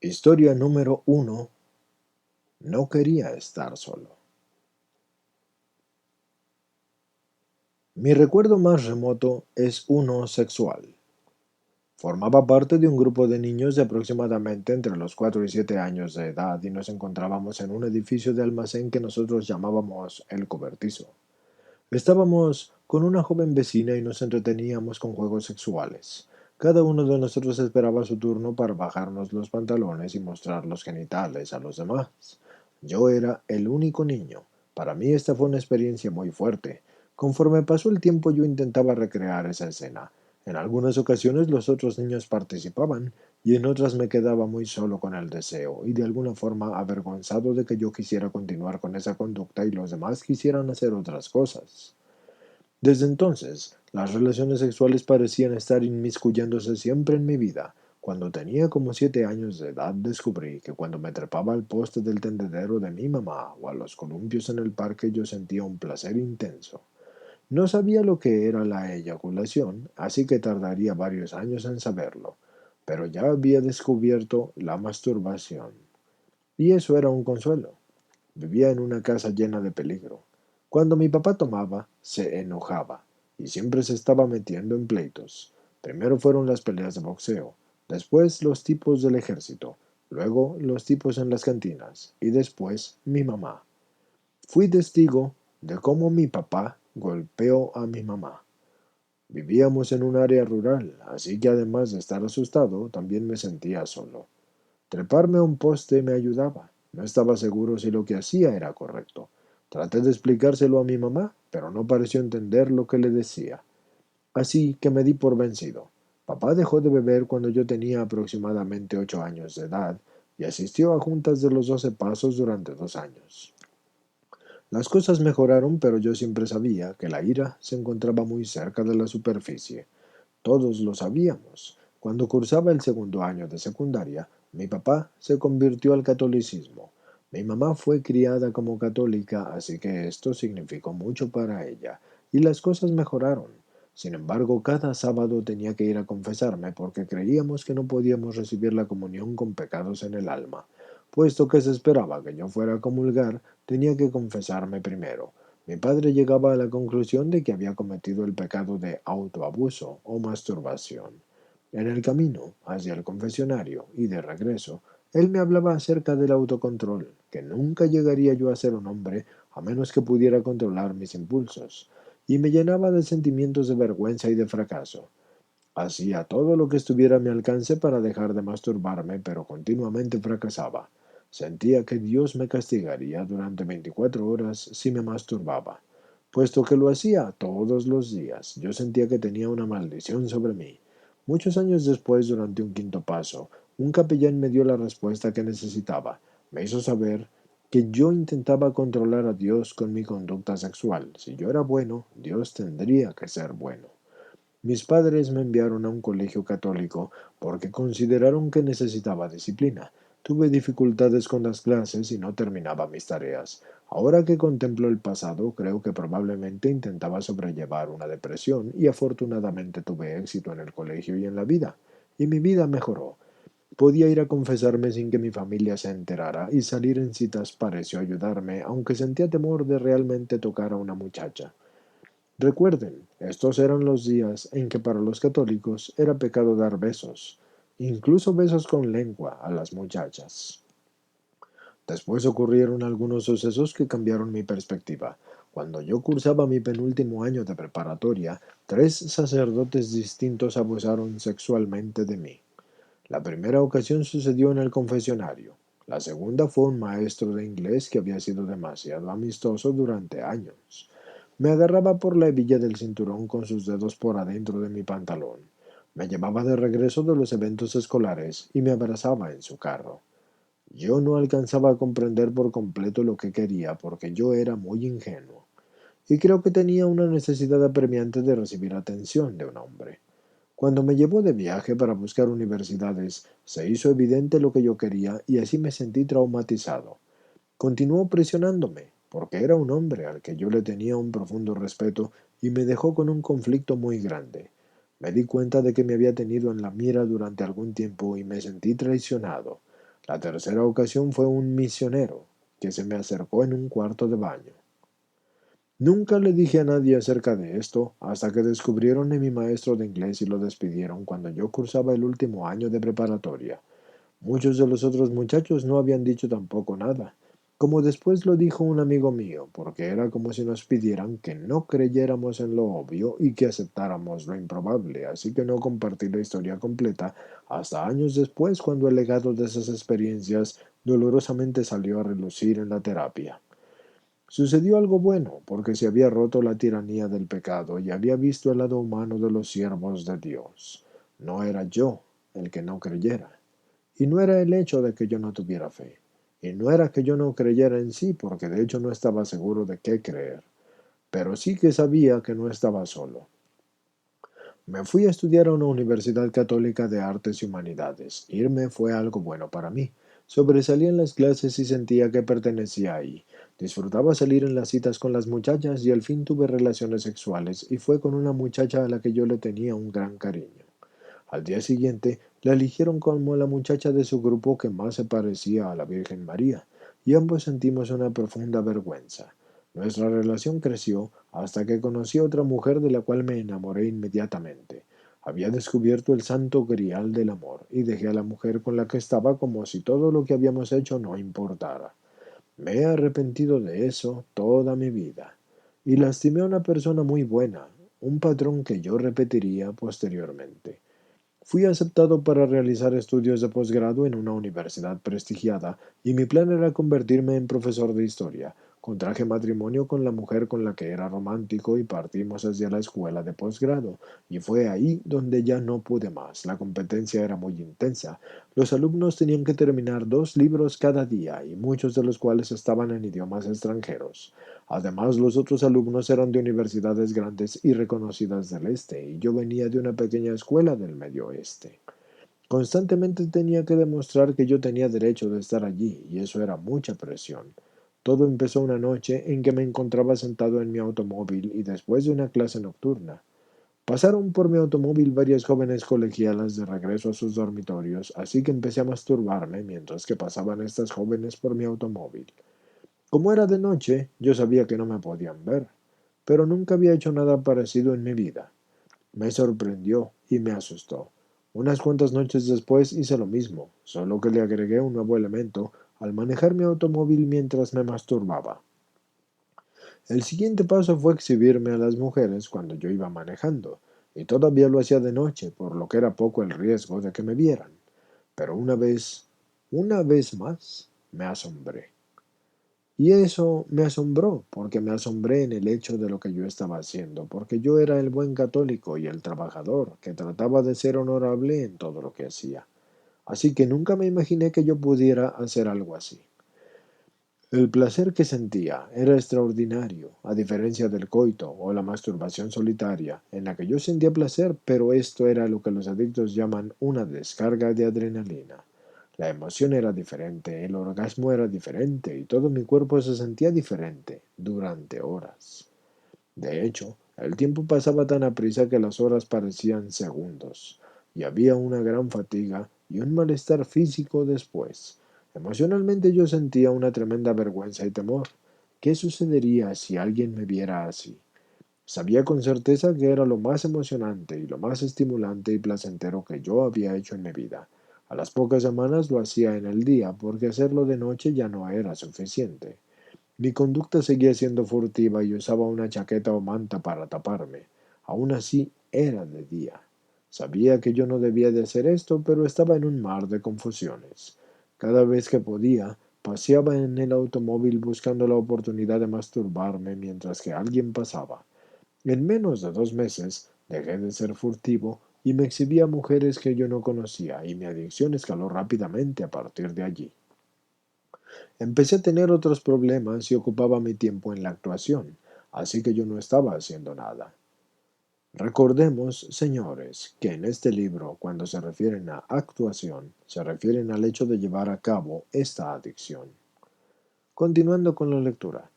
Historia número uno. No quería estar solo. Mi recuerdo más remoto es uno sexual. Formaba parte de un grupo de niños de aproximadamente entre los 4 y 7 años de edad y nos encontrábamos en un edificio de almacén que nosotros llamábamos el cobertizo. Estábamos con una joven vecina y nos entreteníamos con juegos sexuales. Cada uno de nosotros esperaba su turno para bajarnos los pantalones y mostrar los genitales a los demás. Yo era el único niño. Para mí esta fue una experiencia muy fuerte. Conforme pasó el tiempo yo intentaba recrear esa escena. En algunas ocasiones los otros niños participaban y en otras me quedaba muy solo con el deseo y de alguna forma avergonzado de que yo quisiera continuar con esa conducta y los demás quisieran hacer otras cosas. Desde entonces, las relaciones sexuales parecían estar inmiscuyéndose siempre en mi vida. Cuando tenía como 7 años de edad descubrí que cuando me trepaba al poste del tendedero de mi mamá o a los columpios en el parque yo sentía un placer intenso. No sabía lo que era la eyaculación, así que tardaría varios años en saberlo, pero ya había descubierto la masturbación. Y eso era un consuelo. Vivía en una casa llena de peligro. Cuando mi papá tomaba, se enojaba y siempre se estaba metiendo en pleitos. Primero fueron las peleas de boxeo, después los tipos del ejército, luego los tipos en las cantinas y después mi mamá. Fui testigo de cómo mi papá golpeó a mi mamá. Vivíamos en un área rural, así que además de estar asustado, también me sentía solo. Treparme a un poste me ayudaba. No estaba seguro si lo que hacía era correcto. Traté de explicárselo a mi mamá, pero no pareció entender lo que le decía. Así que me di por vencido. Papá dejó de beber cuando yo tenía aproximadamente 8 años de edad y asistió a juntas de los 12 pasos durante 2 años. Las cosas mejoraron, pero yo siempre sabía que la ira se encontraba muy cerca de la superficie. Todos lo sabíamos. Cuando cursaba el segundo año de secundaria, mi papá se convirtió al catolicismo. Mi mamá fue criada como católica, así que esto significó mucho para ella, y las cosas mejoraron. Sin embargo, cada sábado tenía que ir a confesarme porque creíamos que no podíamos recibir la comunión con pecados en el alma. Puesto que se esperaba que yo fuera a comulgar, tenía que confesarme primero. Mi padre llegaba a la conclusión de que había cometido el pecado de autoabuso o masturbación. En el camino hacia el confesionario y de regreso, él me hablaba acerca del autocontrol, que nunca llegaría yo a ser un hombre a menos que pudiera controlar mis impulsos, y me llenaba de sentimientos de vergüenza y de fracaso. Hacía todo lo que estuviera a mi alcance para dejar de masturbarme, pero continuamente fracasaba. Sentía que Dios me castigaría durante 24 horas si me masturbaba. Puesto que lo hacía todos los días, yo sentía que tenía una maldición sobre mí. Muchos años después, durante un quinto paso, un capellán me dio la respuesta que necesitaba. Me hizo saber que yo intentaba controlar a Dios con mi conducta sexual. Si yo era bueno, Dios tendría que ser bueno. Mis padres me enviaron a un colegio católico porque consideraron que necesitaba disciplina. Tuve dificultades con las clases y no terminaba mis tareas. Ahora que contemplo el pasado, creo que probablemente intentaba sobrellevar una depresión y afortunadamente tuve éxito en el colegio y en la vida. Y mi vida mejoró. Podía ir a confesarme sin que mi familia se enterara y salir en citas pareció ayudarme, aunque sentía temor de realmente tocar a una muchacha. Recuerden, estos eran los días en que para los católicos era pecado dar besos, incluso besos con lengua, a las muchachas. Después ocurrieron algunos sucesos que cambiaron mi perspectiva. Cuando yo cursaba mi penúltimo año de preparatoria, 3 sacerdotes distintos abusaron sexualmente de mí. La primera ocasión sucedió en el confesionario. La segunda fue un maestro de inglés que había sido demasiado amistoso durante años. Me agarraba por la hebilla del cinturón con sus dedos por adentro de mi pantalón. Me llevaba de regreso de los eventos escolares y me abrazaba en su carro. Yo no alcanzaba a comprender por completo lo que quería porque yo era muy ingenuo. Y creo que tenía una necesidad apremiante de recibir atención de un hombre. Cuando me llevó de viaje para buscar universidades, se hizo evidente lo que yo quería y así me sentí traumatizado. Continuó presionándome, porque era un hombre al que yo le tenía un profundo respeto y me dejó con un conflicto muy grande. Me di cuenta de que me había tenido en la mira durante algún tiempo y me sentí traicionado. La tercera ocasión fue un misionero que se me acercó en un cuarto de baño. Nunca le dije a nadie acerca de esto hasta que descubrieron a mi maestro de inglés y lo despidieron cuando yo cursaba el último año de preparatoria. Muchos de los otros muchachos no habían dicho tampoco nada, como después lo dijo un amigo mío, porque era como si nos pidieran que no creyéramos en lo obvio y que aceptáramos lo improbable, así que no compartí la historia completa hasta años después cuando el legado de esas experiencias dolorosamente salió a relucir en la terapia. Sucedió algo bueno, porque se había roto la tiranía del pecado y había visto el lado humano de los siervos de Dios. No era yo el que no creyera. Y no era el hecho de que yo no tuviera fe. Y no era que yo no creyera en sí, porque de hecho no estaba seguro de qué creer. Pero sí que sabía que no estaba solo. Me fui a estudiar a una universidad católica de artes y humanidades. Irme fue algo bueno para mí. Sobresalía en las clases y sentía que pertenecía ahí. Disfrutaba salir en las citas con las muchachas y al fin tuve relaciones sexuales y fue con una muchacha a la que yo le tenía un gran cariño. Al día siguiente, la eligieron como la muchacha de su grupo que más se parecía a la Virgen María, y ambos sentimos una profunda vergüenza. Nuestra relación creció hasta que conocí a otra mujer de la cual me enamoré inmediatamente. Había descubierto el santo grial del amor y dejé a la mujer con la que estaba como si todo lo que habíamos hecho no importara. Me he arrepentido de eso toda mi vida. Y lastimé a una persona muy buena, un patrón que yo repetiría posteriormente. Fui aceptado para realizar estudios de posgrado en una universidad prestigiada y mi plan era convertirme en profesor de historia. Contraje matrimonio con la mujer con la que era romántico y partimos hacia la escuela de posgrado. Y fue ahí donde ya no pude más. La competencia era muy intensa. Los alumnos tenían que terminar 2 libros cada día y muchos de los cuales estaban en idiomas extranjeros. Además, los otros alumnos eran de universidades grandes y reconocidas del este, y yo venía de una pequeña escuela del medio oeste. Constantemente tenía que demostrar que yo tenía derecho de estar allí, y eso era mucha presión. Todo empezó una noche en que me encontraba sentado en mi automóvil y después de una clase nocturna. Pasaron por mi automóvil varias jóvenes colegialas de regreso a sus dormitorios, así que empecé a masturbarme mientras que pasaban estas jóvenes por mi automóvil. Como era de noche, yo sabía que no me podían ver, pero nunca había hecho nada parecido en mi vida. Me sorprendió y me asustó. Unas cuantas noches después hice lo mismo, solo que le agregué un nuevo elemento al manejar mi automóvil mientras me masturbaba. El siguiente paso fue exhibirme a las mujeres cuando yo iba manejando, y todavía lo hacía de noche, por lo que era poco el riesgo de que me vieran. Pero una vez más, me asombré. Y eso me asombró, porque me asombré en el hecho de lo que yo estaba haciendo, porque yo era el buen católico y el trabajador, que trataba de ser honorable en todo lo que hacía. Así que nunca me imaginé que yo pudiera hacer algo así. El placer que sentía era extraordinario, a diferencia del coito o la masturbación solitaria, en la que yo sentía placer, pero esto era lo que los adictos llaman una descarga de adrenalina. La emoción era diferente, el orgasmo era diferente y todo mi cuerpo se sentía diferente durante horas. De hecho, el tiempo pasaba tan aprisa que las horas parecían segundos, y había una gran fatiga y un malestar físico después. Emocionalmente yo sentía una tremenda vergüenza y temor. ¿Qué sucedería si alguien me viera así? Sabía con certeza que era lo más emocionante y lo más estimulante y placentero que yo había hecho en mi vida. A las pocas semanas lo hacía en el día, porque hacerlo de noche ya no era suficiente. Mi conducta seguía siendo furtiva y usaba una chaqueta o manta para taparme. Aún así, era de día. Sabía que yo no debía de hacer esto, pero estaba en un mar de confusiones. Cada vez que podía, paseaba en el automóvil buscando la oportunidad de masturbarme mientras que alguien pasaba. En menos de 2 meses, dejé de ser furtivo y me exhibía a mujeres que yo no conocía, y mi adicción escaló rápidamente a partir de allí. Empecé a tener otros problemas y ocupaba mi tiempo en la actuación, así que yo no estaba haciendo nada. Recordemos, señores, que en este libro, cuando se refieren a actuación, se refieren al hecho de llevar a cabo esta adicción. Continuando con la lectura.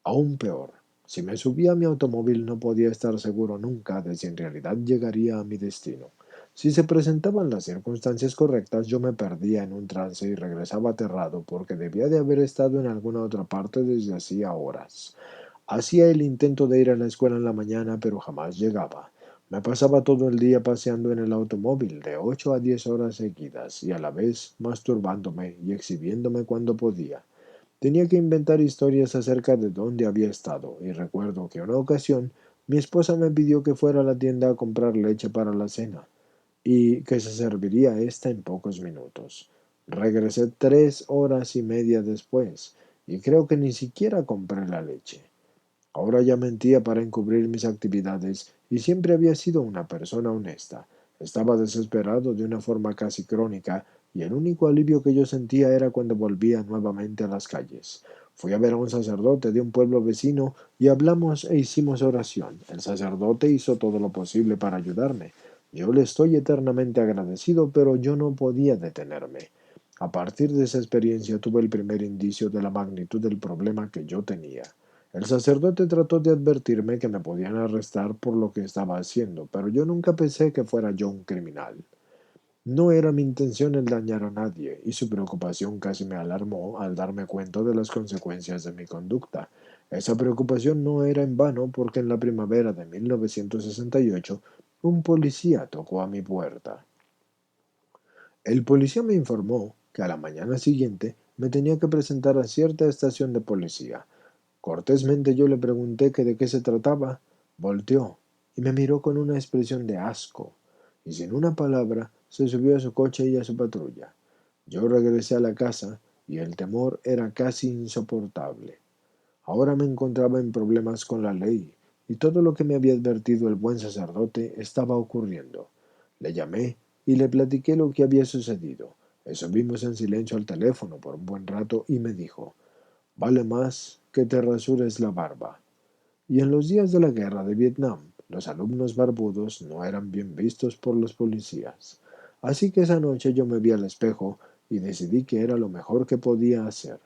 Aún peor, si me subía a mi automóvil no podía estar seguro nunca de si en realidad llegaría a mi destino. Si se presentaban las circunstancias correctas, yo me perdía en un trance y regresaba aterrado porque debía de haber estado en alguna otra parte desde hacía horas. Hacía el intento de ir a la escuela en la mañana, pero jamás llegaba. Me pasaba todo el día paseando en el automóvil de 8 a 10 horas seguidas y a la vez masturbándome y exhibiéndome cuando podía. Tenía que inventar historias acerca de dónde había estado, y recuerdo que una ocasión mi esposa me pidió que fuera a la tienda a comprar leche para la cena, y que se serviría esta en pocos minutos. Regresé 3 horas y media después, y creo que ni siquiera compré la leche. Ahora ya mentía para encubrir mis actividades y siempre había sido una persona honesta. Estaba desesperado de una forma casi crónica y el único alivio que yo sentía era cuando volvía nuevamente a las calles. Fui a ver a un sacerdote de un pueblo vecino y hablamos e hicimos oración. El sacerdote hizo todo lo posible para ayudarme. Yo le estoy eternamente agradecido, pero yo no podía detenerme. A partir de esa experiencia tuve el primer indicio de la magnitud del problema que yo tenía. El sacerdote trató de advertirme que me podían arrestar por lo que estaba haciendo, pero yo nunca pensé que fuera yo un criminal. No era mi intención el dañar a nadie, y su preocupación casi me alarmó al darme cuenta de las consecuencias de mi conducta. Esa preocupación no era en vano porque en la primavera de 1968 un policía tocó a mi puerta. El policía me informó que a la mañana siguiente me tenía que presentar a cierta estación de policía. Cortésmente yo le pregunté que de qué se trataba. Volteó y me miró con una expresión de asco, y sin una palabra se subió a su coche y a su patrulla. Yo regresé a la casa y el temor era casi insoportable. Ahora me encontraba en problemas con la ley, y todo lo que me había advertido el buen sacerdote estaba ocurriendo. Le llamé y le platiqué lo que había sucedido. Estuvimos en silencio al teléfono por un buen rato y me dijo: vale más que te rasures la barba. Y en los días de la guerra de Vietnam, los alumnos barbudos no eran bien vistos por los policías. Así que esa noche yo me vi al espejo y decidí que era lo mejor que podía hacer.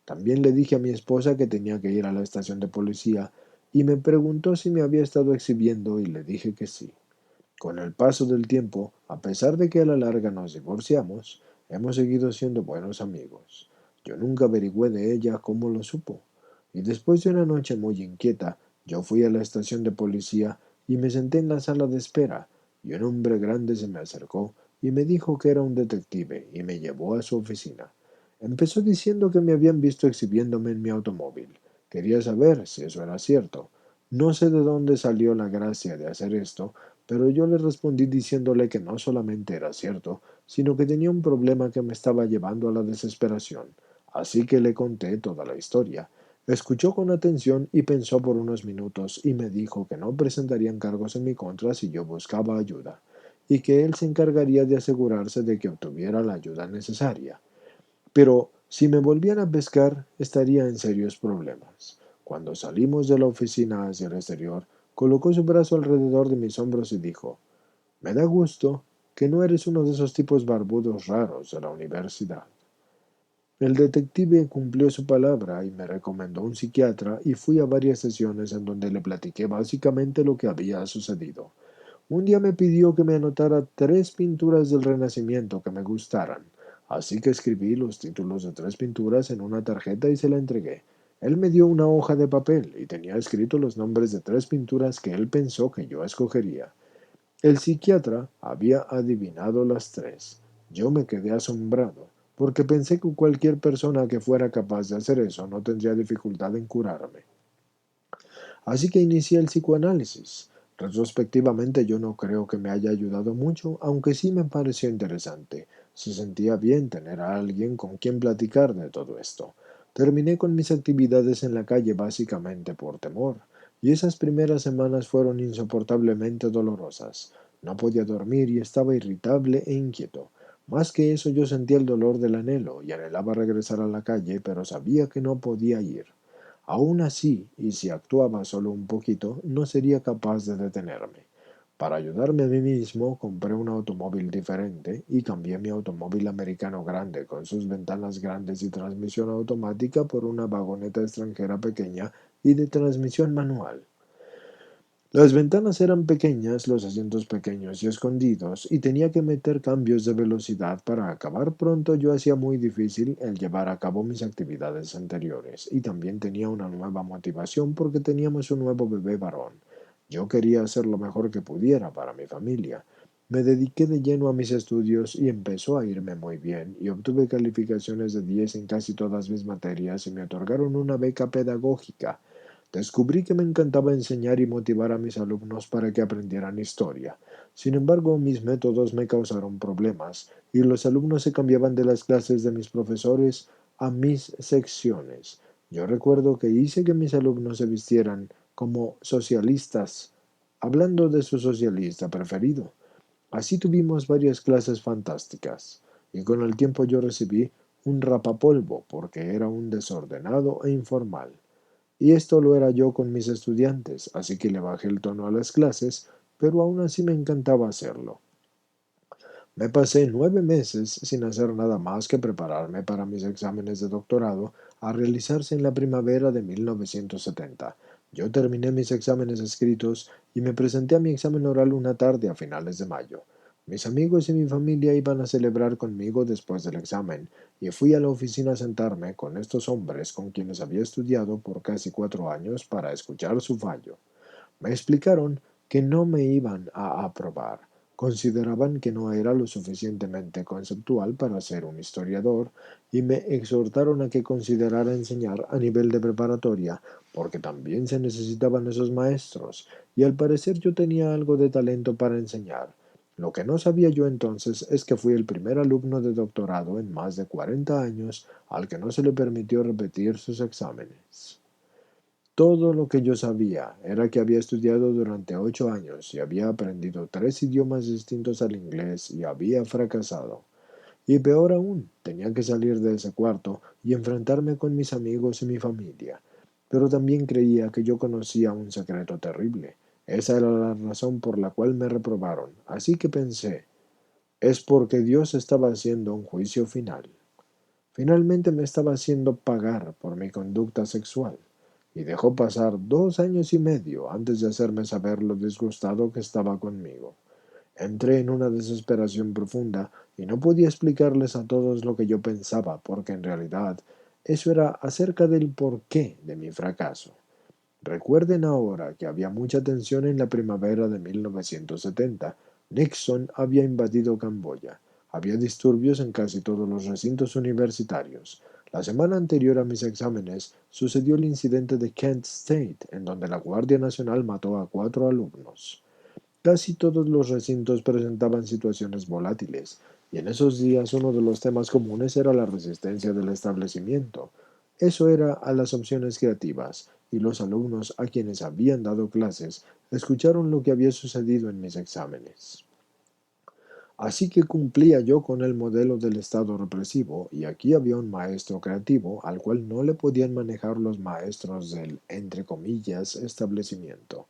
También le dije a mi esposa que tenía que ir a la estación de policía y me preguntó si me había estado exhibiendo y le dije que sí. Con el paso del tiempo, a pesar de que a la larga nos divorciamos, hemos seguido siendo buenos amigos. Yo nunca averigüé de ella cómo lo supo. Y después de una noche muy inquieta, yo fui a la estación de policía y me senté en la sala de espera, y un hombre grande se me acercó y me dijo que era un detective y me llevó a su oficina. Empezó diciendo que me habían visto exhibiéndome en mi automóvil. Quería saber si eso era cierto. No sé de dónde salió la gracia de hacer esto, pero yo le respondí diciéndole que no solamente era cierto, sino que tenía un problema que me estaba llevando a la desesperación. Así que le conté toda la historia. Escuchó con atención y pensó por unos minutos y me dijo que no presentarían cargos en mi contra si yo buscaba ayuda, y que él se encargaría de asegurarse de que obtuviera la ayuda necesaria. Pero si me volvían a pescar, estaría en serios problemas. Cuando salimos de la oficina hacia el exterior, colocó su brazo alrededor de mis hombros y dijo: me da gusto que no eres uno de esos tipos barbudos raros de la universidad. El detective cumplió su palabra y me recomendó un psiquiatra y fui a varias sesiones en donde le platiqué básicamente lo que había sucedido. Un día me pidió que me anotara 3 pinturas del Renacimiento que me gustaran, así que escribí los títulos de 3 pinturas en una tarjeta y se la entregué. Él me dio una hoja de papel y tenía escritos los nombres de 3 pinturas que él pensó que yo escogería. El psiquiatra había adivinado las 3. Yo me quedé asombrado, porque pensé que cualquier persona que fuera capaz de hacer eso no tendría dificultad en curarme. Así que inicié el psicoanálisis. Retrospectivamente yo no creo que me haya ayudado mucho, aunque sí me pareció interesante. Se sentía bien tener a alguien con quien platicar de todo esto. Terminé con mis actividades en la calle básicamente por temor, y esas primeras semanas fueron insoportablemente dolorosas. No podía dormir y estaba irritable e inquieto. Más que eso, yo sentía el dolor del anhelo y anhelaba regresar a la calle, pero sabía que no podía ir. Aun así, y si actuaba solo un poquito, no sería capaz de detenerme. Para ayudarme a mí mismo, compré un automóvil diferente y cambié mi automóvil americano grande con sus ventanas grandes y transmisión automática por una vagoneta extranjera pequeña y de transmisión manual. Las ventanas eran pequeñas, los asientos pequeños y escondidos, y tenía que meter cambios de velocidad para acabar pronto. Yo hacía muy difícil el llevar a cabo mis actividades anteriores, y también tenía una nueva motivación porque teníamos un nuevo bebé varón. Yo quería hacer lo mejor que pudiera para mi familia. Me dediqué de lleno a mis estudios y empezó a irme muy bien, y obtuve calificaciones de 10 en casi todas mis materias y me otorgaron una beca pedagógica. Descubrí que me encantaba enseñar y motivar a mis alumnos para que aprendieran historia. Sin embargo, mis métodos me causaron problemas y los alumnos se cambiaban de las clases de mis profesores a mis secciones. Yo recuerdo que hice que mis alumnos se vistieran como socialistas, hablando de su socialista preferido. Así tuvimos varias clases fantásticas, y con el tiempo yo recibí un rapapolvo porque era un desordenado e informal. Y esto lo era yo con mis estudiantes, así que le bajé el tono a las clases, pero aún así me encantaba hacerlo. Me pasé 9 meses sin hacer nada más que prepararme para mis exámenes de doctorado a realizarse en la primavera de 1970. Yo terminé mis exámenes escritos y me presenté a mi examen oral una tarde a finales de mayo. Mis amigos y mi familia iban a celebrar conmigo después del examen, y fui a la oficina a sentarme con estos hombres con quienes había estudiado por casi 4 años para escuchar su fallo. Me explicaron que no me iban a aprobar. Consideraban que no era lo suficientemente conceptual para ser un historiador y me exhortaron a que considerara enseñar a nivel de preparatoria, porque también se necesitaban esos maestros, y al parecer yo tenía algo de talento para enseñar. Lo que no sabía yo entonces es que fui el primer alumno de doctorado en más de 40 años al que no se le permitió repetir sus exámenes. Todo lo que yo sabía era que había estudiado durante 8 años y había aprendido 3 idiomas distintos al inglés y había fracasado. Y peor aún, tenía que salir de ese cuarto y enfrentarme con mis amigos y mi familia. Pero también creía que yo conocía un secreto terrible. Esa era la razón por la cual me reprobaron. Así que pensé, es porque Dios estaba haciendo un juicio final. Finalmente me estaba haciendo pagar por mi conducta sexual, y dejó pasar 2 años y medio antes de hacerme saber lo disgustado que estaba conmigo. Entré en una desesperación profunda y no podía explicarles a todos lo que yo pensaba, porque en realidad eso era acerca del porqué de mi fracaso. Recuerden ahora que había mucha tensión en la primavera de 1970. Nixon había invadido Camboya. Había disturbios en casi todos los recintos universitarios. La semana anterior a mis exámenes sucedió el incidente de Kent State, en donde la Guardia Nacional mató a 4 alumnos. Casi todos los recintos presentaban situaciones volátiles, y en esos días uno de los temas comunes era la resistencia del establecimiento. Eso era a las opciones creativas, y los alumnos a quienes habían dado clases escucharon lo que había sucedido en mis exámenes. Así que cumplía yo con el modelo del Estado represivo, y aquí había un maestro creativo al cual no le podían manejar los maestros del, entre comillas, establecimiento.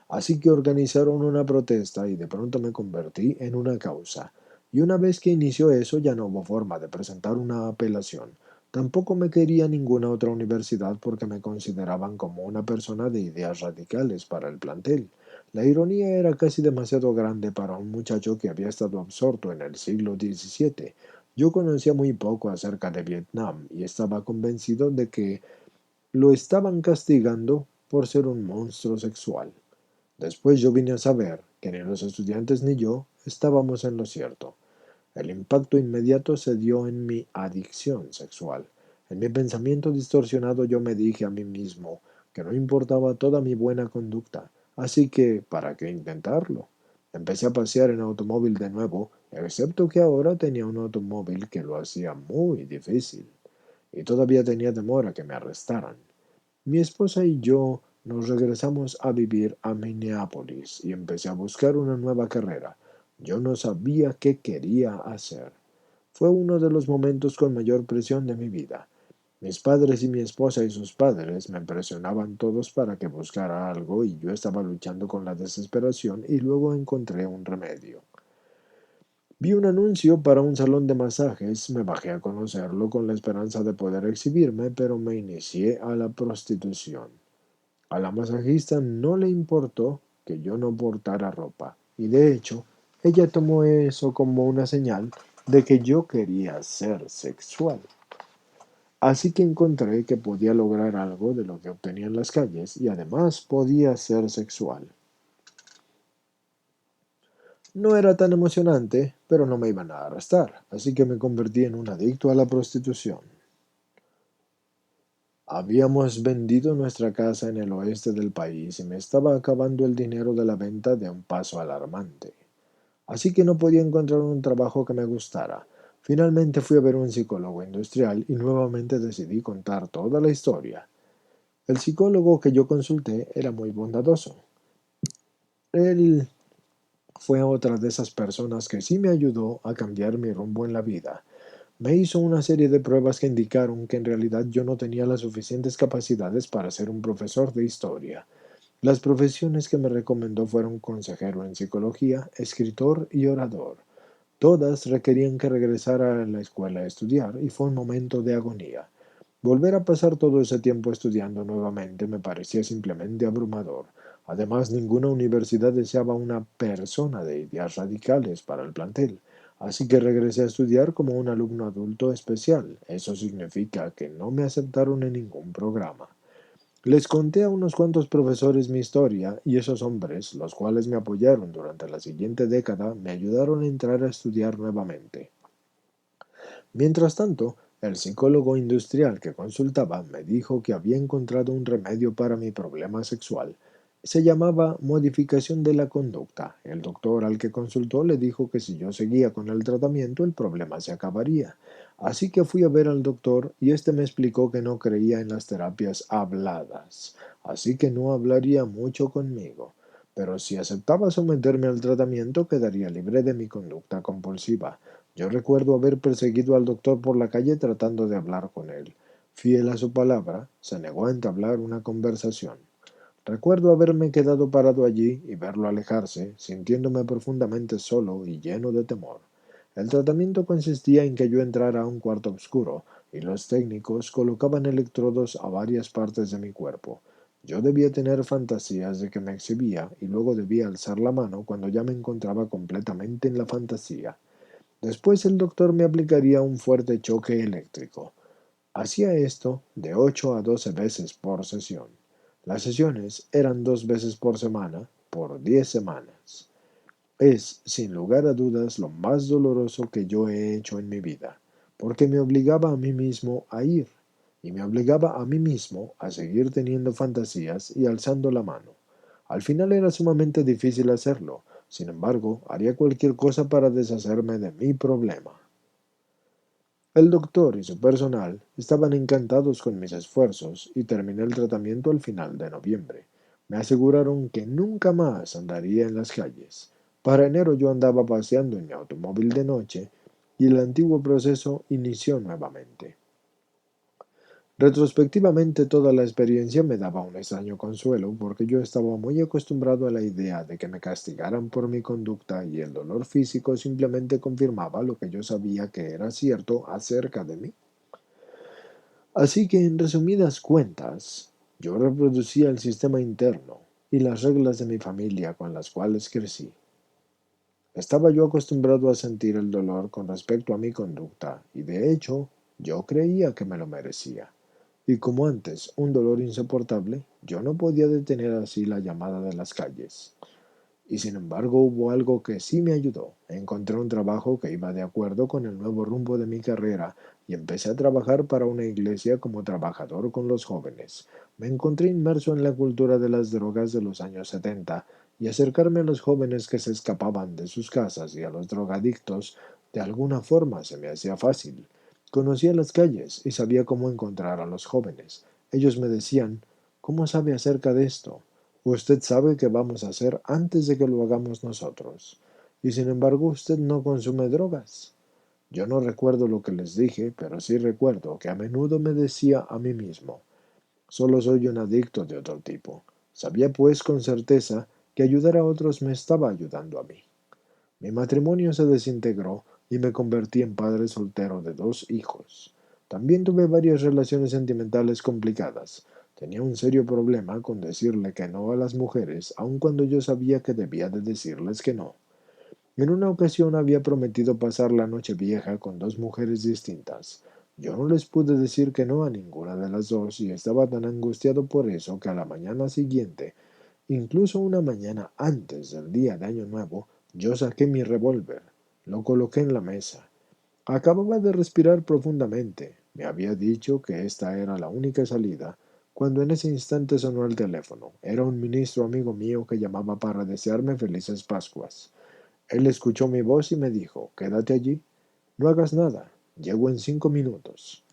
Así que organizaron una protesta y de pronto me convertí en una causa. Y una vez que inició eso ya no hubo forma de presentar una apelación. Tampoco me quería ninguna otra universidad porque me consideraban como una persona de ideas radicales para el plantel. La ironía era casi demasiado grande para un muchacho que había estado absorto en el siglo XVII. Yo conocía muy poco acerca de Vietnam y estaba convencido de que lo estaban castigando por ser un monstruo sexual. Después yo vine a saber que ni los estudiantes ni yo estábamos en lo cierto. El impacto inmediato se dio en mi adicción sexual. En mi pensamiento distorsionado yo me dije a mí mismo que no importaba toda mi buena conducta, así que ¿para qué intentarlo? Empecé a pasear en automóvil de nuevo, excepto que ahora tenía un automóvil que lo hacía muy difícil, y todavía tenía temor a que me arrestaran. Mi esposa y yo nos regresamos a vivir a Minneapolis y empecé a buscar una nueva carrera. Yo no sabía qué quería hacer. Fue uno de los momentos con mayor presión de mi vida. Mis padres y mi esposa y sus padres me presionaban todos para que buscara algo y yo estaba luchando con la desesperación y luego encontré un remedio. Vi un anuncio para un salón de masajes, me bajé a conocerlo con la esperanza de poder exhibirme, pero me inicié a la prostitución. A la masajista no le importó que yo no portara ropa, y de hecho, ella tomó eso como una señal de que yo quería ser sexual. Así que encontré que podía lograr algo de lo que obtenía en las calles y además podía ser sexual. No era tan emocionante, pero no me iban a arrestar, así que me convertí en un adicto a la prostitución. Habíamos vendido nuestra casa en el oeste del país y me estaba acabando el dinero de la venta de un paso alarmante. Así que no podía encontrar un trabajo que me gustara. Finalmente fui a ver un psicólogo industrial y nuevamente decidí contar toda la historia. El psicólogo que yo consulté era muy bondadoso. Él fue otra de esas personas que sí me ayudó a cambiar mi rumbo en la vida. Me hizo una serie de pruebas que indicaron que en realidad yo no tenía las suficientes capacidades para ser un profesor de historia. Las profesiones que me recomendó fueron consejero en psicología, escritor y orador. Todas requerían que regresara a la escuela a estudiar y fue un momento de agonía. Volver a pasar todo ese tiempo estudiando nuevamente me parecía simplemente abrumador. Además, ninguna universidad deseaba una persona de ideas radicales para el plantel, así que regresé a estudiar como un alumno adulto especial. Eso significa que no me aceptaron en ningún programa. Les conté a unos cuantos profesores mi historia y esos hombres, los cuales me apoyaron durante la siguiente década, me ayudaron a entrar a estudiar nuevamente. Mientras tanto, el psicólogo industrial que consultaba me dijo que había encontrado un remedio para mi problema sexual. Se llamaba modificación de la conducta. El doctor al que consultó le dijo que si yo seguía con el tratamiento el problema se acabaría. Así que fui a ver al doctor y este me explicó que no creía en las terapias habladas, así que no hablaría mucho conmigo. Pero si aceptaba someterme al tratamiento quedaría libre de mi conducta compulsiva. Yo recuerdo haber perseguido al doctor por la calle tratando de hablar con él. Fiel a su palabra, se negó a entablar una conversación. Recuerdo haberme quedado parado allí y verlo alejarse, sintiéndome profundamente solo y lleno de temor. El tratamiento consistía en que yo entrara a un cuarto oscuro y los técnicos colocaban electrodos a varias partes de mi cuerpo. Yo debía tener fantasías de que me exhibía y luego debía alzar la mano cuando ya me encontraba completamente en la fantasía. Después el doctor me aplicaría un fuerte choque eléctrico. Hacía esto de 8 a 12 veces por sesión. Las sesiones eran 2 veces por semana, por 10 semanas. Es, sin lugar a dudas, lo más doloroso que yo he hecho en mi vida, porque me obligaba a mí mismo a ir, y me obligaba a mí mismo a seguir teniendo fantasías y alzando la mano. Al final era sumamente difícil hacerlo, sin embargo, haría cualquier cosa para deshacerme de mi problema. El doctor y su personal estaban encantados con mis esfuerzos y terminé el tratamiento al final de noviembre. Me aseguraron que nunca más andaría en las calles. Para enero yo andaba paseando en mi automóvil de noche y el antiguo proceso inició nuevamente. Retrospectivamente toda la experiencia me daba un extraño consuelo porque yo estaba muy acostumbrado a la idea de que me castigaran por mi conducta y el dolor físico simplemente confirmaba lo que yo sabía que era cierto acerca de mí. Así que en resumidas cuentas, yo reproducía el sistema interno y las reglas de mi familia con las cuales crecí. Estaba yo acostumbrado a sentir el dolor con respecto a mi conducta y de hecho yo creía que me lo merecía. Y como antes un dolor insoportable, yo no podía detener así la llamada de las calles. Y sin embargo hubo algo que sí me ayudó. Encontré un trabajo que iba de acuerdo con el nuevo rumbo de mi carrera y empecé a trabajar para una iglesia como trabajador con los jóvenes. Me encontré inmerso en la cultura de las drogas de los años 70 y acercarme a los jóvenes que se escapaban de sus casas y a los drogadictos de alguna forma se me hacía fácil. Conocía las calles y sabía cómo encontrar a los jóvenes. Ellos me decían, ¿cómo sabe acerca de esto? Usted sabe qué vamos a hacer antes de que lo hagamos nosotros. Y sin embargo usted no consume drogas. Yo no recuerdo lo que les dije, pero sí recuerdo que a menudo me decía a mí mismo, solo soy un adicto de otro tipo. Sabía pues con certeza que ayudar a otros me estaba ayudando a mí. Mi matrimonio se desintegró y me convertí en padre soltero de 2 hijos. También tuve varias relaciones sentimentales complicadas. Tenía un serio problema con decirle que no a las mujeres, aun cuando yo sabía que debía de decirles que no. En una ocasión había prometido pasar la noche vieja con dos mujeres distintas. Yo no les pude decir que no a ninguna de las dos y estaba tan angustiado por eso que a la mañana siguiente, incluso una mañana antes del día de Año Nuevo, yo saqué mi revólver, lo coloqué en la mesa. Acababa de respirar profundamente. Me había dicho que esta era la única salida, cuando en ese instante sonó el teléfono. Era un ministro amigo mío que llamaba para desearme felices Pascuas. Él escuchó mi voz y me dijo, quédate allí, no hagas nada, llego en 5 minutos.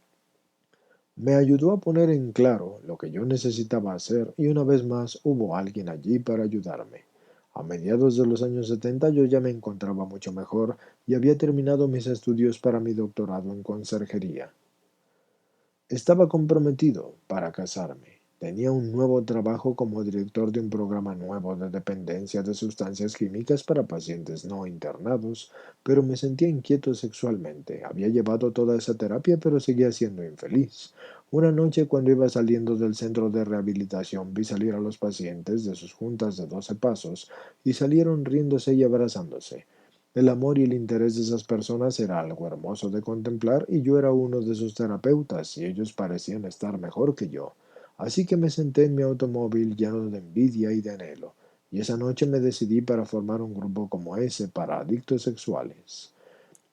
Me ayudó a poner en claro lo que yo necesitaba hacer y una vez más hubo alguien allí para ayudarme. A mediados de los años 70 yo ya me encontraba mucho mejor y había terminado mis estudios para mi doctorado en conserjería. Estaba comprometido para casarme. Tenía un nuevo trabajo como director de un programa nuevo de dependencia de sustancias químicas para pacientes no internados, pero me sentía inquieto sexualmente. Había llevado toda esa terapia, pero seguía siendo infeliz. Una noche, cuando iba saliendo del centro de rehabilitación, vi salir a los pacientes de sus juntas de 12 pasos y salieron riéndose y abrazándose. El amor y el interés de esas personas era algo hermoso de contemplar y yo era uno de sus terapeutas y ellos parecían estar mejor que yo. Así que me senté en mi automóvil lleno de envidia y de anhelo, y esa noche me decidí para formar un grupo como ese para adictos sexuales.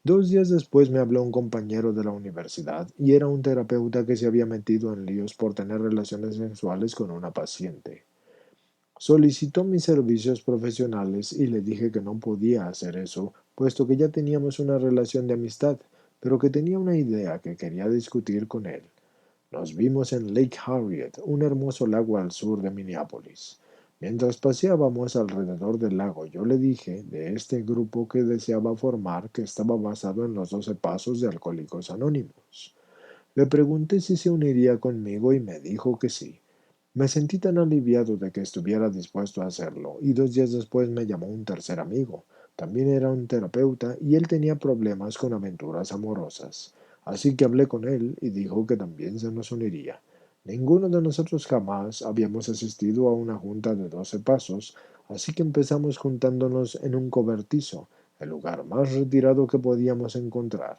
2 días después me habló un compañero de la universidad y era un terapeuta que se había metido en líos por tener relaciones sexuales con una paciente. Solicitó mis servicios profesionales y le dije que no podía hacer eso, puesto que ya teníamos una relación de amistad, pero que tenía una idea que quería discutir con él. Nos vimos en Lake Harriet, un hermoso lago al sur de Minneapolis. Mientras paseábamos alrededor del lago, yo le dije de este grupo que deseaba formar que estaba basado en los 12 pasos de Alcohólicos Anónimos. Le pregunté si se uniría conmigo y me dijo que sí. Me sentí tan aliviado de que estuviera dispuesto a hacerlo, y 2 días después me llamó un tercer amigo. También era un terapeuta y él tenía problemas con aventuras amorosas. Así que hablé con él y dijo que también se nos uniría. Ninguno de nosotros jamás habíamos asistido a una junta de 12 pasos, así que empezamos juntándonos en un cobertizo, el lugar más retirado que podíamos encontrar.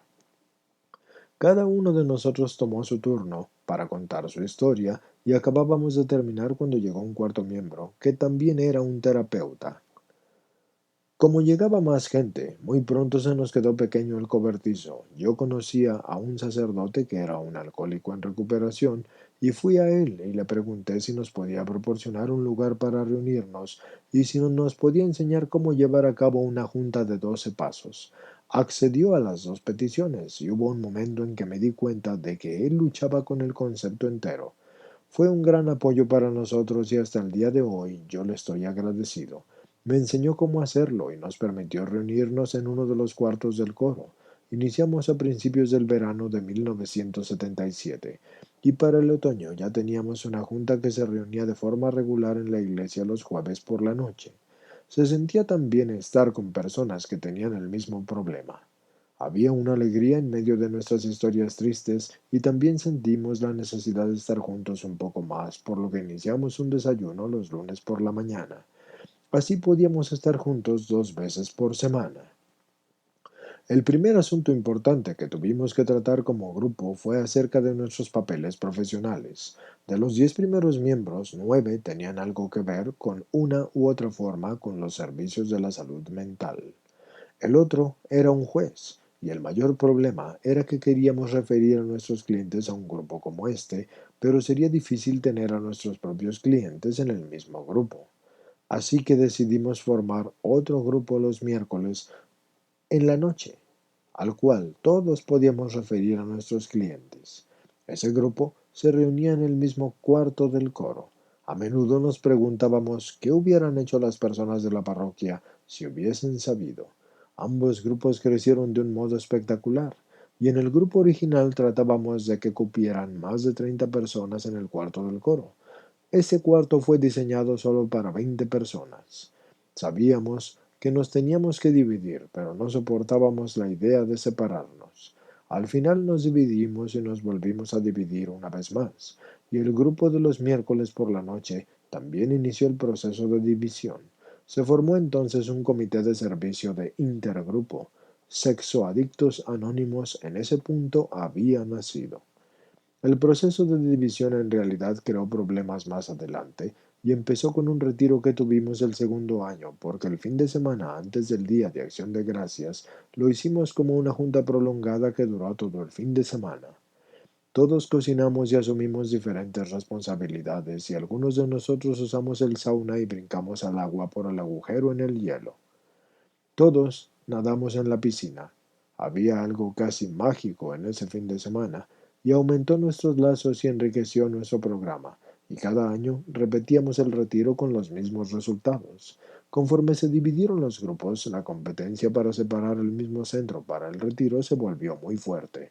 Cada uno de nosotros tomó su turno para contar su historia y acabábamos de terminar cuando llegó un cuarto miembro, que también era un terapeuta. Como llegaba más gente, muy pronto se nos quedó pequeño el cobertizo. Yo conocía a un sacerdote que era un alcohólico en recuperación y fui a él y le pregunté si nos podía proporcionar un lugar para reunirnos y si nos podía enseñar cómo llevar a cabo una junta de 12 pasos. Accedió a las dos peticiones y hubo un momento en que me di cuenta de que él luchaba con el concepto entero. Fue un gran apoyo para nosotros y hasta el día de hoy yo le estoy agradecido. Me enseñó cómo hacerlo y nos permitió reunirnos en uno de los cuartos del coro. Iniciamos a principios del verano de 1977 y para el otoño ya teníamos una junta que se reunía de forma regular en la iglesia los jueves por la noche. Se sentía tan bien estar con personas que tenían el mismo problema. Había una alegría en medio de nuestras historias tristes y también sentimos la necesidad de estar juntos un poco más, por lo que iniciamos un desayuno los lunes por la mañana. Así podíamos estar juntos 2 veces por semana. El primer asunto importante que tuvimos que tratar como grupo fue acerca de nuestros papeles profesionales. De los 10 primeros miembros, 9 tenían algo que ver con una u otra forma con los servicios de la salud mental. El otro era un juez, y el mayor problema era que queríamos referir a nuestros clientes a un grupo como este, pero sería difícil tener a nuestros propios clientes en el mismo grupo. Así que decidimos formar otro grupo los miércoles en la noche, al cual todos podíamos referir a nuestros clientes. Ese grupo se reunía en el mismo cuarto del coro. A menudo nos preguntábamos qué hubieran hecho las personas de la parroquia si hubiesen sabido. Ambos grupos crecieron de un modo espectacular, y en el grupo original tratábamos de que cupieran más de 30 personas en el cuarto del coro. Ese cuarto fue diseñado solo para 20 personas. Sabíamos que nos teníamos que dividir, pero no soportábamos la idea de separarnos. Al final nos dividimos y nos volvimos a dividir una vez más. y el grupo de los miércoles por la noche también inició el proceso de división. Se formó entonces un comité de servicio de intergrupo. Sexoadictos Anónimos en ese punto había nacido. El proceso de división en realidad creó problemas más adelante y empezó con un retiro que tuvimos el segundo año, porque el fin de semana antes del Día de Acción de Gracias lo hicimos como una junta prolongada que duró todo el fin de semana. Todos cocinamos y asumimos diferentes responsabilidades y algunos de nosotros usamos el sauna y brincamos al agua por el agujero en el hielo. Todos nadamos en la piscina. Había algo casi mágico en ese fin de semana y aumentó nuestros lazos y enriqueció nuestro programa. Y cada año repetíamos el retiro con los mismos resultados. Conforme se dividieron los grupos, la competencia para separar el mismo centro para el retiro se volvió muy fuerte.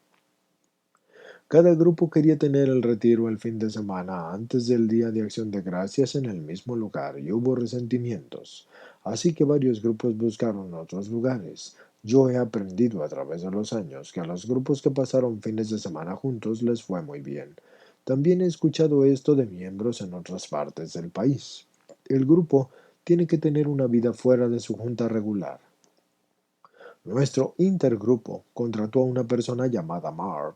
Cada grupo quería tener el retiro el fin de semana antes del Día de Acción de Gracias en el mismo lugar y hubo resentimientos. Así que varios grupos buscaron otros lugares. Yo he aprendido a través de los años que a los grupos que pasaron fines de semana juntos les fue muy bien. También he escuchado esto de miembros en otras partes del país. El grupo tiene que tener una vida fuera de su junta regular. Nuestro intergrupo contrató a una persona llamada Marv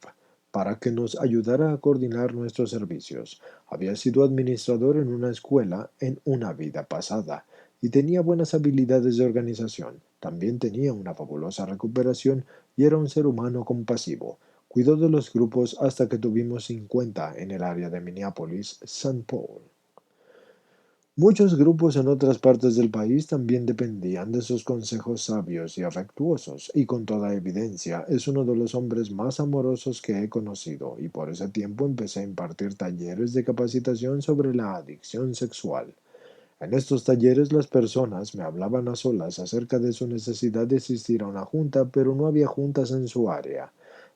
para que nos ayudara a coordinar nuestros servicios. Había sido administrador en una escuela en una vida pasada y tenía buenas habilidades de organización. También tenía una fabulosa recuperación y era un ser humano compasivo. Cuidó de los grupos hasta que tuvimos 50 en el área de Minneapolis-St. Paul. Muchos grupos en otras partes del país también dependían de sus consejos sabios y afectuosos, y con toda evidencia es uno de los hombres más amorosos que he conocido, y por ese tiempo empecé a impartir talleres de capacitación sobre la adicción sexual. En estos talleres las personas me hablaban a solas acerca de su necesidad de asistir a una junta, pero no había juntas en su área.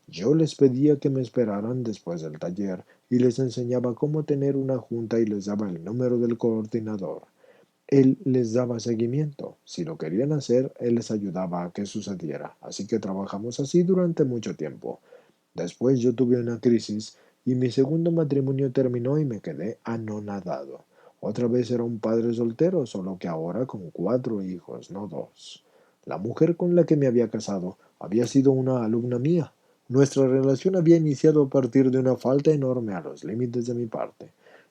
Yo les pedía que me esperaran después del taller y les enseñaba cómo tener una junta y les daba el número del coordinador. Él les daba seguimiento. Si lo querían hacer, él les ayudaba a que sucediera. Así que trabajamos así durante mucho tiempo. Después yo tuve una crisis y mi segundo matrimonio terminó y me quedé anonadado. Otra vez era un padre soltero, solo que ahora con 4 hijos, no dos. La mujer con la que me había casado había sido una alumna mía. Nuestra relación había iniciado a partir de una falta enorme a los límites de mi parte,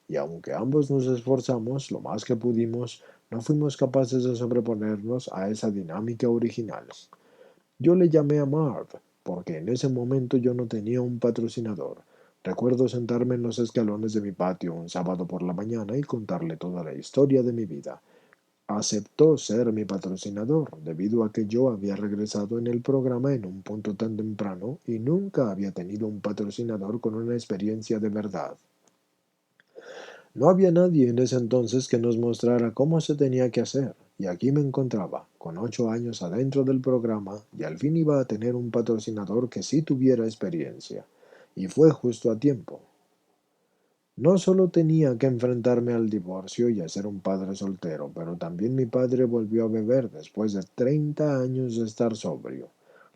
y aunque ambos nos esforzamos lo más que pudimos, no fuimos capaces de sobreponernos a esa dinámica original. Yo le llamé a Marv, porque en ese momento yo no tenía un patrocinador. Recuerdo sentarme en los escalones de mi patio un sábado por la mañana y contarle toda la historia de mi vida. Aceptó ser mi patrocinador, debido a que yo había regresado en el programa en un punto tan temprano y nunca había tenido un patrocinador con una experiencia de verdad. No había nadie en ese entonces que nos mostrara cómo se tenía que hacer, y aquí me encontraba, con 8 años adentro del programa, y al fin iba a tener un patrocinador que sí tuviera experiencia. Y fue justo a tiempo. No solo tenía que enfrentarme al divorcio y a ser un padre soltero, pero también mi padre volvió a beber después de 30 años de estar sobrio.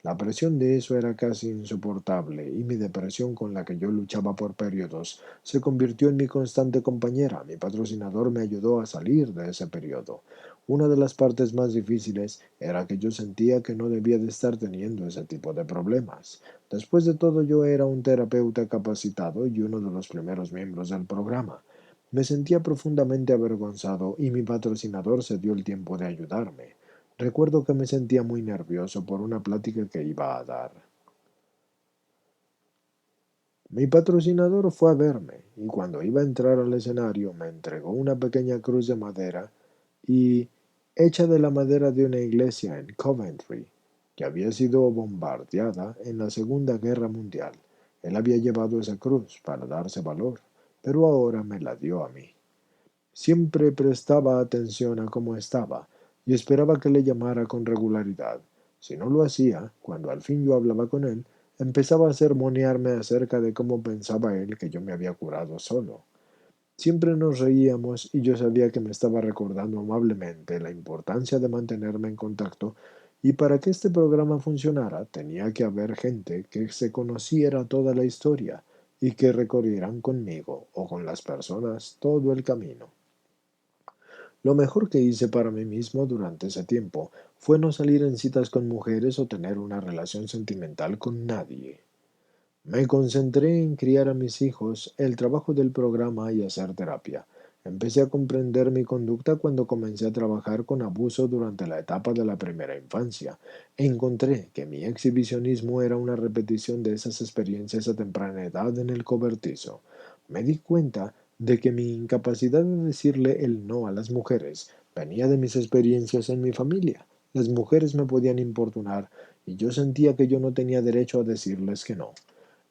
La presión de eso era casi insoportable y mi depresión con la que yo luchaba por periodos se convirtió en mi constante compañera. Mi patrocinador me ayudó a salir de ese periodo. Una de las partes más difíciles era que yo sentía que no debía de estar teniendo ese tipo de problemas. Después de todo, yo era un terapeuta capacitado y uno de los primeros miembros del programa. Me sentía profundamente avergonzado y mi patrocinador se dio el tiempo de ayudarme. Recuerdo que me sentía muy nervioso por una plática que iba a dar. Mi patrocinador fue a verme y cuando iba a entrar al escenario me entregó una pequeña cruz de madera y hecha de la madera de una iglesia en Coventry, que había sido bombardeada en la Segunda Guerra Mundial. Él había llevado esa cruz para darse valor, pero ahora me la dio a mí. Siempre prestaba atención a cómo estaba y esperaba que le llamara con regularidad. Si no lo hacía, cuando al fin yo hablaba con él, empezaba a sermonearme acerca de cómo pensaba él que yo me había curado solo. Siempre nos reíamos y yo sabía que me estaba recordando amablemente la importancia de mantenerme en contacto y para que este programa funcionara tenía que haber gente que se conociera toda la historia y que recorrieran conmigo o con las personas todo el camino. Lo mejor que hice para mí mismo durante ese tiempo fue no salir en citas con mujeres o tener una relación sentimental con nadie. Me concentré en criar a mis hijos, el trabajo del programa y hacer terapia. Empecé a comprender mi conducta cuando comencé a trabajar con abuso durante la etapa de la primera infancia. Encontré que mi exhibicionismo era una repetición de esas experiencias a temprana edad en el cobertizo. Me di cuenta de que mi incapacidad de decirle el no a las mujeres venía de mis experiencias en mi familia. Las mujeres me podían importunar y yo sentía que yo no tenía derecho a decirles que no.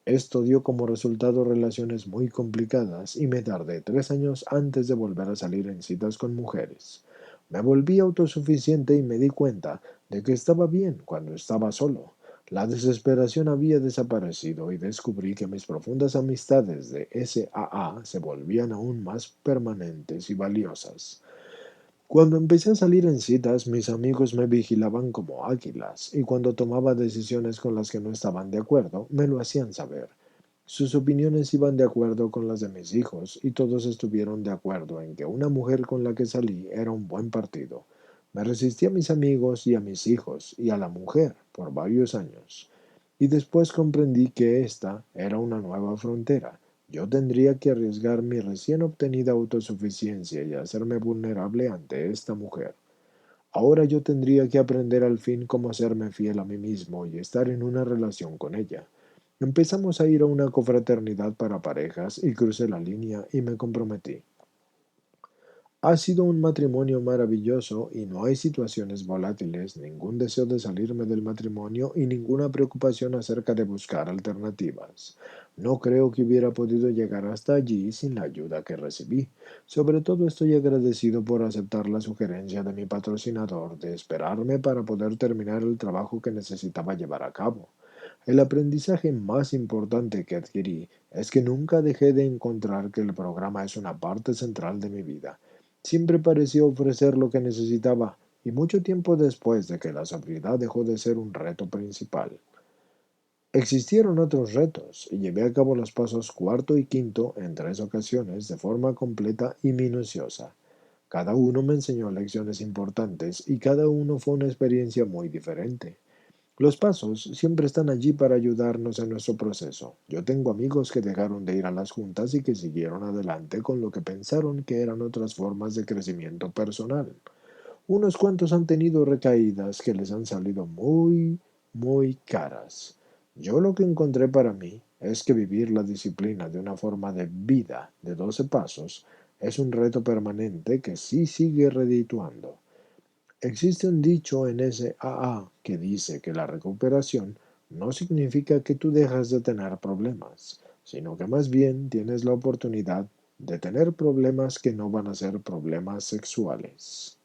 Esto dio como resultado relaciones muy complicadas y me tardé 3 años antes de volver a salir en citas con mujeres. Me volví autosuficiente y me di cuenta de que estaba bien cuando estaba solo. La desesperación había desaparecido y descubrí que mis profundas amistades de SAA se volvían aún más permanentes y valiosas. Cuando empecé a salir en citas, mis amigos me vigilaban como águilas, y cuando tomaba decisiones con las que no estaban de acuerdo, me lo hacían saber. Sus opiniones iban de acuerdo con las de mis hijos, y todos estuvieron de acuerdo en que una mujer con la que salí era un buen partido. Me resistí a mis amigos y a mis hijos, y a la mujer, por varios años. Y después comprendí que esta era una nueva frontera. Yo tendría que arriesgar mi recién obtenida autosuficiencia y hacerme vulnerable ante esta mujer. Ahora yo tendría que aprender al fin cómo hacerme fiel a mí mismo y estar en una relación con ella. Empezamos a ir a una confraternidad para parejas y crucé la línea y me comprometí. Ha sido un matrimonio maravilloso y no hay situaciones volátiles, ningún deseo de salirme del matrimonio y ninguna preocupación acerca de buscar alternativas. No creo que hubiera podido llegar hasta allí sin la ayuda que recibí. Sobre todo estoy agradecido por aceptar la sugerencia de mi patrocinador de esperarme para poder terminar el trabajo que necesitaba llevar a cabo. El aprendizaje más importante que adquirí es que nunca dejé de encontrar que el programa es una parte central de mi vida. Siempre pareció ofrecer lo que necesitaba, y mucho tiempo después de que la sobriedad dejó de ser un reto principal. Existieron otros retos, y llevé a cabo los pasos cuarto y quinto en 3 ocasiones de forma completa y minuciosa. Cada uno me enseñó lecciones importantes y cada uno fue una experiencia muy diferente. Los pasos siempre están allí para ayudarnos en nuestro proceso. Yo tengo amigos que dejaron de ir a las juntas y que siguieron adelante con lo que pensaron que eran otras formas de crecimiento personal. Unos cuantos han tenido recaídas que les han salido muy, muy caras. Yo lo que encontré para mí es que vivir la disciplina de una forma de vida de 12 pasos es un reto permanente que sí sigue redituando. Existe un dicho en SAA que dice que la recuperación no significa que tú dejas de tener problemas, sino que más bien tienes la oportunidad de tener problemas que no van a ser problemas sexuales.